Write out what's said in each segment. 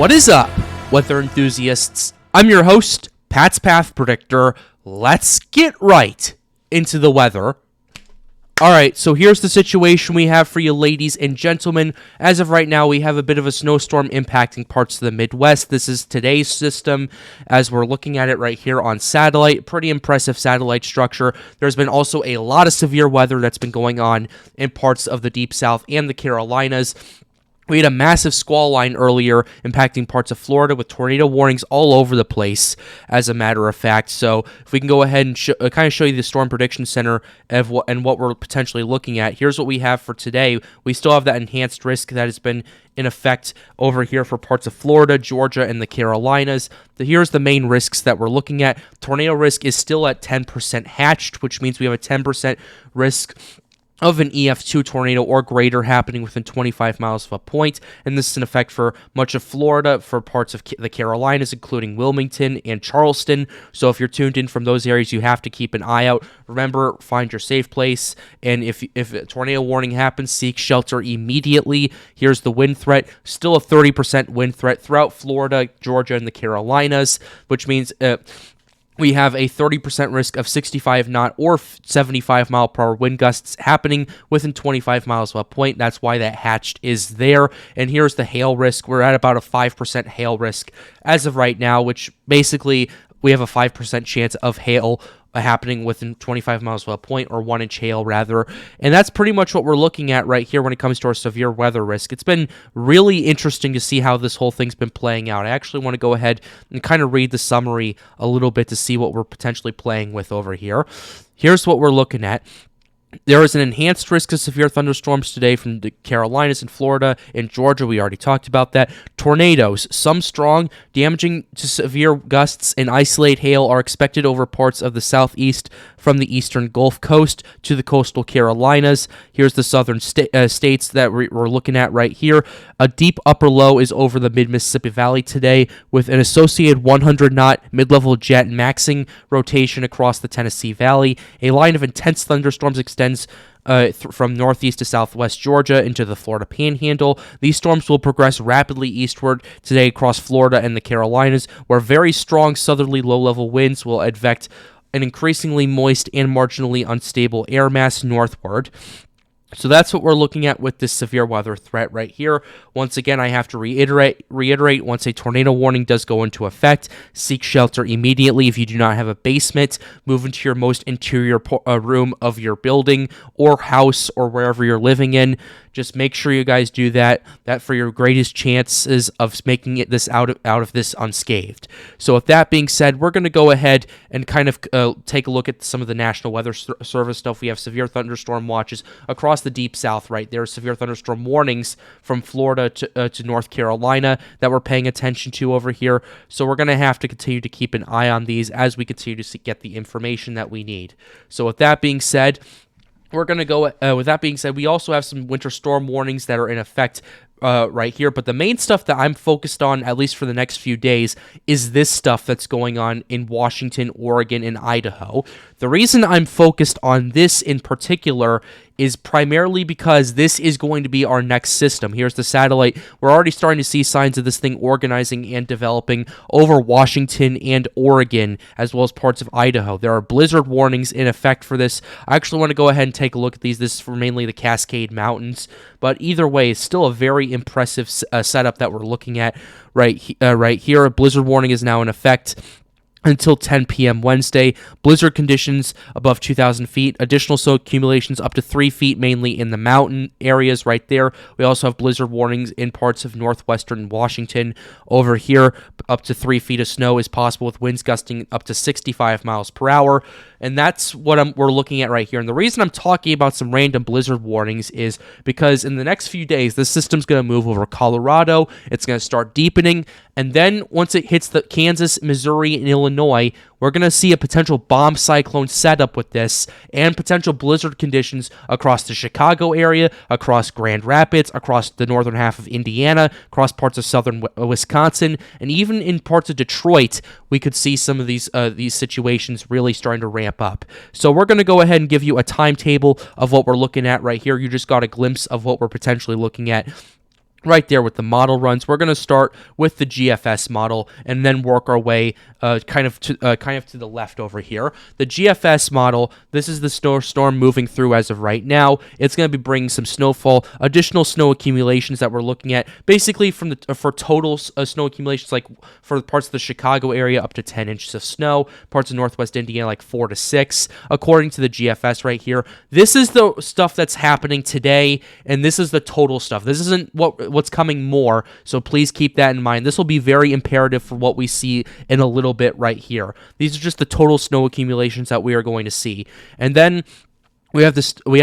What is up, weather enthusiasts? I'm your host, Pat's Path Predictor. Let's get right into the weather. Alright, so here's the situation we have for you ladies and gentlemen. As of right now, we have a bit of a snowstorm impacting parts of the Midwest. This is today's system as we're looking at it right here on satellite. Pretty impressive satellite structure. There's been also a lot of severe weather that's been going on in parts of the Deep South and the Carolinas. We had a massive squall line earlier impacting parts of Florida with tornado warnings all over the place, as a matter of fact. So if we can go ahead and kind of show you the Storm Prediction Center and what we're potentially looking at. Here's what we have for today. We still have that enhanced risk that has been in effect over here for parts of Florida, Georgia, and the Carolinas. Here's the main risks that we're looking at. Tornado risk is still at 10% hatched, which means we have a 10% risk of an EF2 tornado or greater happening within 25 miles of a point, and this is in effect for much of Florida, for parts of the Carolinas, including Wilmington and Charleston. So if you're tuned in from those areas, you have to keep an eye out. Remember, find your safe place, and if a tornado warning happens, seek shelter immediately. Here's the wind threat. Still a 30% wind threat throughout Florida, Georgia, and the Carolinas, which means we have a 30% risk of 65 knot or 75 mile per hour wind gusts happening within 25 miles of a point. That's why that hatched is there. And here's the hail risk. We're at about a 5% hail risk as of right now, which basically we have a 5% chance of hail happening within 25 miles of a point, or 1-inch hail rather. And that's pretty much what we're looking at right here when it comes to our severe weather risk. It's been really interesting to see how this whole thing's been playing out. I actually want to go ahead and kind of read the summary a little bit to see what we're potentially playing with over here. Here's what we're looking at. There is an enhanced risk of severe thunderstorms today from the Carolinas and Florida and Georgia. We already talked about that. Tornadoes, some strong, damaging to severe gusts and isolated hail, are expected over parts of the southeast from the eastern Gulf Coast to the coastal Carolinas. Here's the southern states that we're looking at right here. A deep upper low is over the mid-Mississippi Valley today with an associated 100-knot mid-level jet maxing rotation across the Tennessee Valley. A line of intense thunderstorms extends from northeast to southwest Georgia into the Florida Panhandle. These storms will progress rapidly eastward today across Florida and the Carolinas, where very strong southerly low-level winds will advect an increasingly moist and marginally unstable air mass northward. So that's what we're looking at with this severe weather threat right here. Once again, I have to reiterate, once a tornado warning does go into effect, seek shelter immediately. If you do not have a basement, move into your most interior room of your building or house or wherever you're living in. Just make sure you guys do that for your greatest chances of making it out of this unscathed. So with that being said, we're going to go ahead and kind of take a look at some of the National Weather Service stuff. We have severe thunderstorm watches across the Deep South right there. Severe thunderstorm warnings from Florida to North Carolina that we're paying attention to over here. So we're going to have to continue to keep an eye on these as we continue to get the information that we need. So with that being said, we're going to go, with that being said, we also have some winter storm warnings that are in effect right here. But the main stuff that I'm focused on, at least for the next few days, is this stuff that's going on in Washington, Oregon, and Idaho. The reason I'm focused on this in particular is primarily because this is going to be our next system. Here's the satellite. We're already starting to see signs of this thing organizing and developing over Washington and Oregon, as well as parts of Idaho. There are blizzard warnings in effect for this. I actually want to go ahead and take a look at these. This is for mainly the Cascade Mountains, but either way, it's still a very impressive setup that we're looking at right here. A blizzard warning is now in effect until 10 p.m. Wednesday. Blizzard conditions above 2,000 feet. Additional snow accumulations up to 3 feet, mainly in the mountain areas right there. We also have blizzard warnings in parts of northwestern Washington. Over here, up to 3 feet of snow is possible with winds gusting up to 65 miles per hour. And that's what we're looking at right here. And the reason I'm talking about some random blizzard warnings is because in the next few days, this system's going to move over Colorado. It's going to start deepening. And then once it hits the Kansas, Missouri, and Illinois, we're going to see a potential bomb cyclone setup with this and potential blizzard conditions across the Chicago area, across Grand Rapids, across the northern half of Indiana, across parts of southern Wisconsin, and even in parts of Detroit, we could see some of these situations really starting to ramp up. So we're going to go ahead and give you a timetable of what we're looking at right here. You just got a glimpse of what we're potentially looking at right there with the model runs. We're going to start with the GFS model and then work our way kind of to the left over here. The GFS model, this is the snowstorm moving through as of right now. It's going to be bringing some snowfall, additional snow accumulations that we're looking at, basically from the for total snow accumulations, like for parts of the Chicago area up to 10 inches of snow, parts of northwest Indiana like 4 to 6, according to the GFS right here. This is the stuff that's happening today, and this is the total stuff. This isn't what's coming more, so please keep that in mind. This will be very imperative for what we see in a little bit right here. These are just the total snow accumulations that we are going to see. And then we have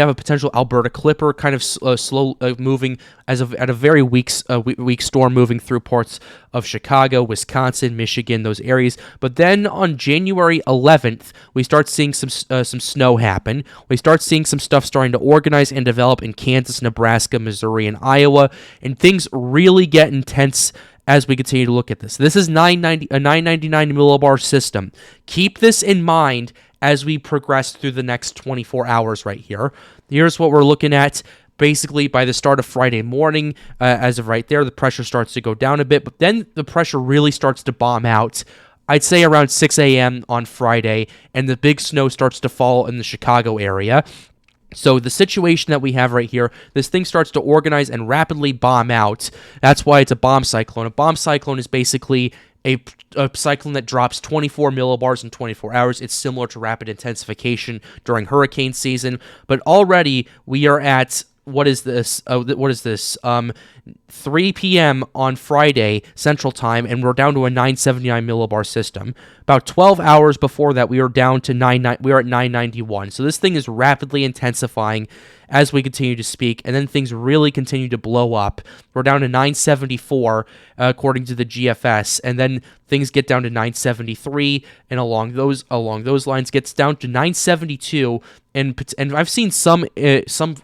a potential Alberta Clipper kind of slow moving at a very weak storm moving through parts of Chicago, Wisconsin, Michigan, those areas. But then on January 11th, we start seeing some snow happen. We start seeing some stuff starting to organize and develop in Kansas, Nebraska, Missouri, and Iowa, and things really get intense as we continue to look at this. This is a 999 millibar system. Keep this in mind as we progress through the next 24 hours right here. Here's what we're looking at. Basically, by the start of Friday morning, as of right there, the pressure starts to go down a bit, but then the pressure really starts to bomb out, I'd say around 6 a.m. on Friday, and the big snow starts to fall in the Chicago area. So the situation that we have right here, this thing starts to organize and rapidly bomb out. That's why it's a bomb cyclone. A bomb cyclone is basically a cyclone that drops 24 millibars in 24 hours. It's similar to rapid intensification during hurricane season. But already we are at, what is this? 3 p.m. on Friday Central Time, and we're down to a 979 millibar system. About 12 hours before that, we are down to we are at 991. So this thing is rapidly intensifying as we continue to speak, and then things really continue to blow up. We're down to 974 according to the GFS, and then things get down to 973, and along those lines gets down to 972. And I've seen some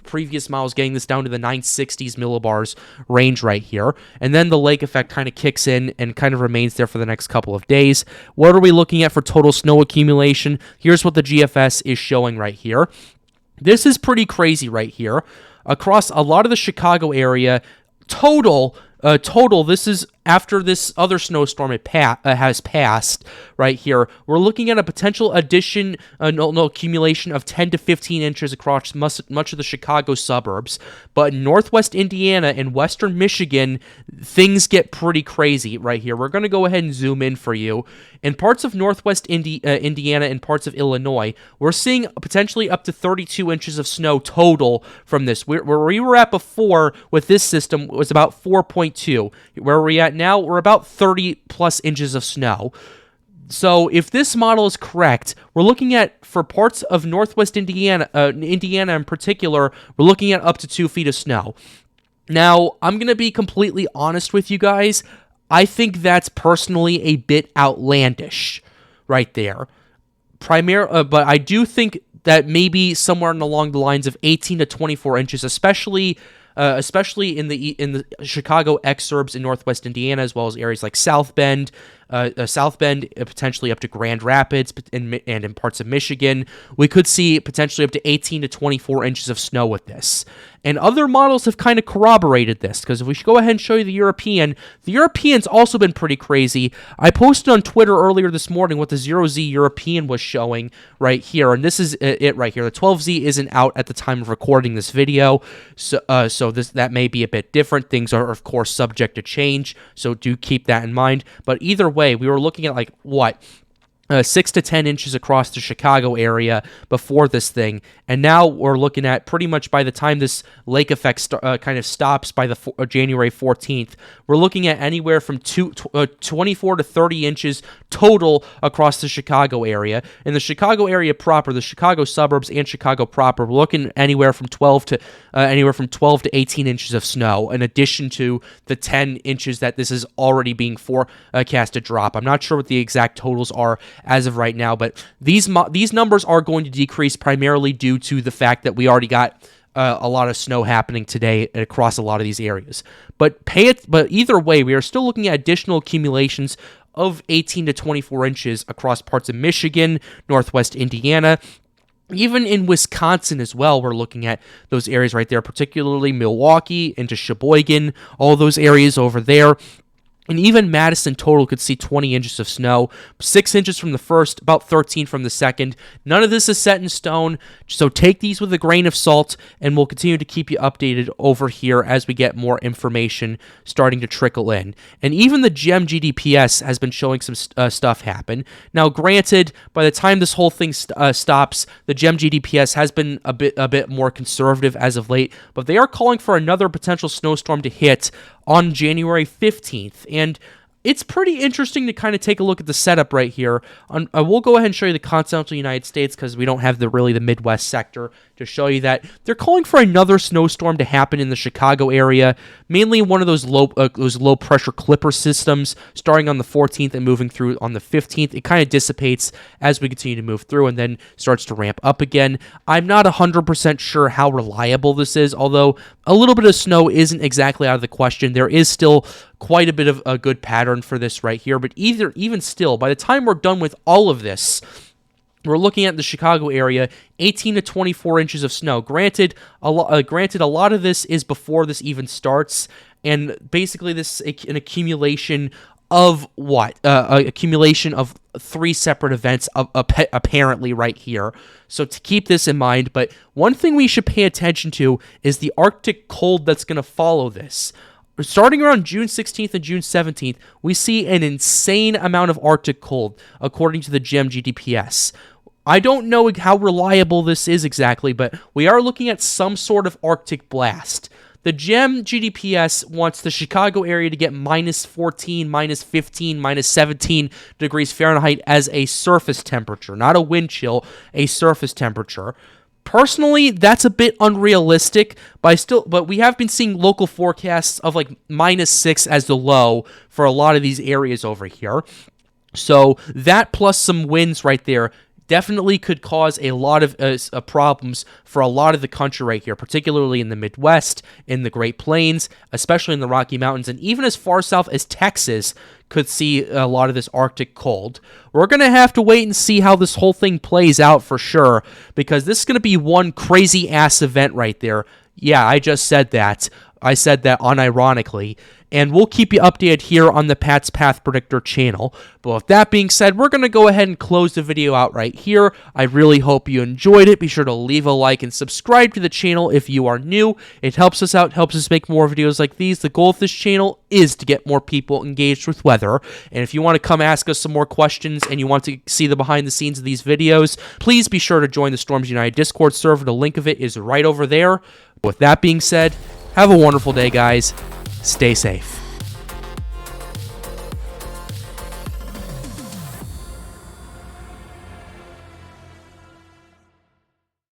previous models getting this down to the 960s millibars range right here. And then the lake effect kind of kicks in and kind of remains there for the next couple of days. What are we looking at for total snow accumulation? Here's what the GFS is showing right here. This is pretty crazy right here. Across a lot of the Chicago area, total, this is after this other snowstorm has passed right here. We're looking at a potential accumulation of 10 to 15 inches across much of the Chicago suburbs. But in northwest Indiana and western Michigan, things get pretty crazy right here. We're going to go ahead and zoom in for you. In parts of northwest Indiana and parts of Illinois, we're seeing potentially up to 32 inches of snow total from this. Where we were at before with this system was about 4.2. Where we're at now, we're about 30 plus inches of snow. So if this model is correct, we're looking at, for parts of northwest Indiana in particular, we're looking at up to 2 feet of snow. Now, I'm going to be completely honest with you guys. I think that's personally a bit outlandish right there. But I do think that maybe somewhere along the lines of 18 to 24 inches, especially in the Chicago exurbs in northwest Indiana, as well as areas like Southbend, potentially up to Grand Rapids, and in parts of Michigan. We could see potentially up to 18 to 24 inches of snow with this. And other models have kind of corroborated this, because if we should go ahead and show you the European's also been pretty crazy. I posted on Twitter earlier this morning what the 0Z European was showing right here, and this is it right here. The 12Z isn't out at the time of recording this video, so that may be a bit different. Things are, of course, subject to change, so do keep that in mind. But either way, we were looking at 6 to 10 inches across the Chicago area before this thing, and now we're looking at pretty much by the time this lake effect kind of stops by the January 14th, we're looking at anywhere from 24 to 30 inches total across the Chicago area. In the Chicago area proper, the Chicago suburbs and Chicago proper, we're looking anywhere from 12 to 18 inches of snow, in addition to the 10 inches that this is already being forecast to drop. I'm not sure what the exact totals are as of right now, but these numbers are going to decrease primarily due to the fact that we already got a lot of snow happening today across a lot of these areas. But either way, we are still looking at additional accumulations of 18 to 24 inches across parts of Michigan, northwest Indiana, Even in Wisconsin as well, we're looking at those areas right there, particularly Milwaukee into Sheboygan, all those areas over there. And even Madison total could see 20 inches of snow, 6 inches from the first, about 13 from the second. None of this is set in stone, so take these with a grain of salt, and we'll continue to keep you updated over here as we get more information starting to trickle in. And even the GEM GDPS has been showing some stuff happen. Now, granted, by the time this whole thing stops, the GEM GDPS has been a bit more conservative as of late, but they are calling for another potential snowstorm to hit on January 15th, and it's pretty interesting to kind of take a look at the setup right here. I will go ahead and show you the continental United States because we don't have the Midwest sector to show you that. They're calling for another snowstorm to happen in the Chicago area, mainly one of those low pressure clipper systems starting on the 14th and moving through on the 15th. It kind of dissipates as we continue to move through and then starts to ramp up again. I'm not 100% sure how reliable this is, although a little bit of snow isn't exactly out of the question. There is still quite a bit of a good pattern for this right here, but even still, by the time we're done with all of this, we're looking at the Chicago area, 18 to 24 inches of snow. Granted, a lot of this is before this even starts, and basically this is an accumulation of what? Accumulation of 3 separate events, apparently right here. So to keep this in mind, but one thing we should pay attention to is the Arctic cold that's going to follow this. Starting around June 16th and June 17th, we see an insane amount of Arctic cold, according to the GEM GDPS. I don't know how reliable this is exactly, but we are looking at some sort of Arctic blast. The GEM GDPS wants the Chicago area to get minus 14, minus 15, minus 17 degrees Fahrenheit as a surface temperature, not a wind chill, a surface temperature. Personally, that's a bit unrealistic, but we have been seeing local forecasts of like -6 as the low for a lot of these areas over here. So that plus some winds right there definitely could cause a lot of problems for a lot of the country right here, particularly in the Midwest, in the Great Plains, especially in the Rocky Mountains, and even as far south as Texas could see a lot of this Arctic cold. We're going to have to wait and see how this whole thing plays out for sure, because this is going to be one crazy-ass event right there. Yeah, I just said that. I said that unironically. And we'll keep you updated here on the Pat's Path Predictor channel. But with that being said, we're going to go ahead and close the video out right here. I really hope you enjoyed it. Be sure to leave a like and subscribe to the channel if you are new. It helps us out, helps us make more videos like these. The goal of this channel is to get more people engaged with weather. And if you want to come ask us some more questions and you want to see the behind the scenes of these videos, please be sure to join the Storms United Discord server. The link of it is right over there. With that being said, have a wonderful day, guys. Stay safe.